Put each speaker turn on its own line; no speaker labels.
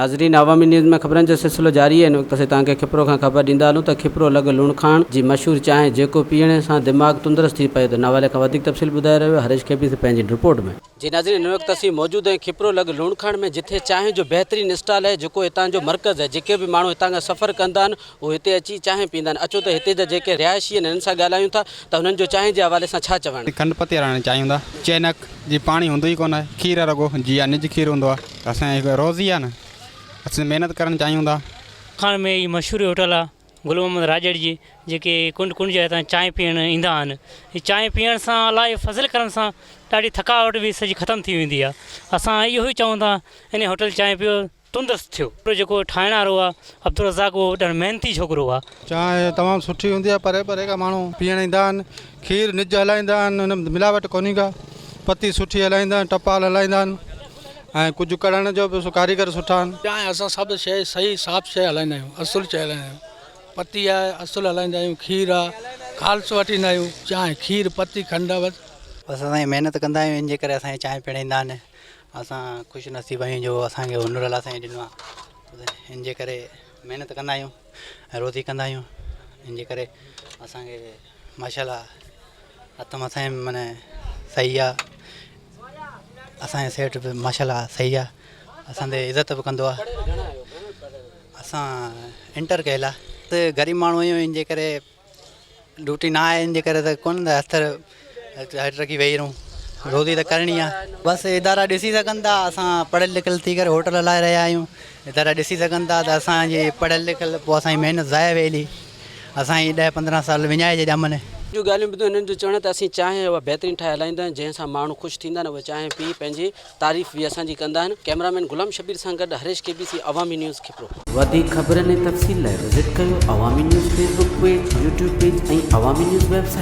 नाज़रीन, अवामी न्यूज़ में ख़बरनि जो सिलसिलो जारी है। इन वक़्त असीं तव्हांखे खिप्रो खां ख़बर ॾींदा हलूं त खिप्रो लॻ लूण खाण जी मशहूरु चांहि जेको पीअण सां दिमाग़ तंदुरुस्त थी पए थो। नावाले खां वधीक तफ़सील ॿुधाए रहियो हरीश केबी से पंहिंजी रिपोर्ट में। जी नाज़रीन, इन वक़्तु असीं मौजूदु आहियूं खिप्रो लॻ लूण खाण में, जिथे चांहि जो बहितरीनु स्टॉल आहे, जेको हितां जो मर्कज़ आहे। जेके बि माण्हू हितां खां सफ़र कंदा आहिनि उहे हिते अची चांहि पीअंदा आहिनि। अचो त हिते जा जेके रिहायशी आहिनि हिननि सां ॻाल्हायूं था त हुननि जो चांहि जे हवाले सां छा चवणु।
खंडपति वारा चांहि हूंदा, चैनक जी पाणी हूंदो ई कोन आहे, खीर रगो जी आहे, निज खीर हूंदो आहे। असांजी रोज़ी आहे न, असां महिनत करणु चाहियूं था।
खाण में ही मशहूर होटल आहे गुल मोहम्मद राजड़ जी, जेके कुंड कुंड जा हितां चांहि पीअण ईंदा आहिनि। हीअ चांहि पीअण सां अलाए फज़िल करण सां ॾाढी थकावट बि सॼी ख़तमु थी वेंदी आहे। असां इहो ई चऊं था इन होटल चांहि पियो तंदुरुस्त थियो। जेको ठाहिण वारो आहे अब्दुल रज़ाक, उहो ॾाढो महिनती छोकिरो आहे।
चांहि तमामु सुठी हूंदी आहे, परे परे खां माण्हू पीअण ईंदा आहिनि। खीर निज हलाईंदा आहिनि, हुन में मिलावट कोन्हे का, पती सुठी हलाईंदा आहिनि, टपाल हलाईंदा आहिनि ऐं कुझु करण जो बि कारीगर सुठा आहिनि।
चांहि असां सभु शइ सही साफ़ शइ हलाईंदा आहियूं, असुलु शइ हलाईंदा आहियूं। पती आहे असुलु हलाईंदा आहियूं, खीर आहे खालसो वठींदा आहियूं। चांहि खीर पती खंड बसि
असां महिनत कंदा आहियूं, इन जे करे असांखे चांहि पीअण ईंदा आहिनि। असां ख़ुशि नसीब आहियूं जो असांखे हुनर अलाह साईं ॾिनो आहे। इन जे करे महिनत कंदा आहियूं ऐं रोज़ी कंदा आहियूं। इन जे करे असांखे माशाल्लाह हथ मथे माना सही आहे। असांजो सेठ बि माशाल्लाह सही आहे, असांजे इज़त बि कंदो आहे। असां इंटर कयल आहे त ग़रीब माण्हू आहियूं, इन जे करे ड्यूटी न आहे, इन जे करे त कोन हथ रखी वेही रहूं, रोज़ी त करणी आहे। बसि इदारा ॾिसी सघनि था, असां पढ़ियल लिखियल थी करे होटल हलाए रहिया आहियूं। इदारा ॾिसी सघनि था त असांजे पढ़ियल लिखियल पोइ असांजी महिनत ज़ाया वेली, असांजी 10-15 साल विञाइजे ॼमनि।
जो ॻाल्हियूं ॿुधूं हिननि जो चवण त असीं चांहि उहा बहितरीनु ठाहे हलाईंदा आहियूं, जंहिंसां माण्हू ख़ुशि थींदा आहिनि। उहे चांहि पी पंहिंजी तारीफ़ बि असांजी कंदा आहिनि। कैमरामैन गुलाम शबीर सां गॾु हरीश केबीसी, अवामी न्यूज़ खिप्रो। वधीक ख़बरनि ऐं तफ़सील लाइ विज़िट कयो अवामी news Facebook page, YouTube page ऐं अवामी न्यूज़ वेबसाइट।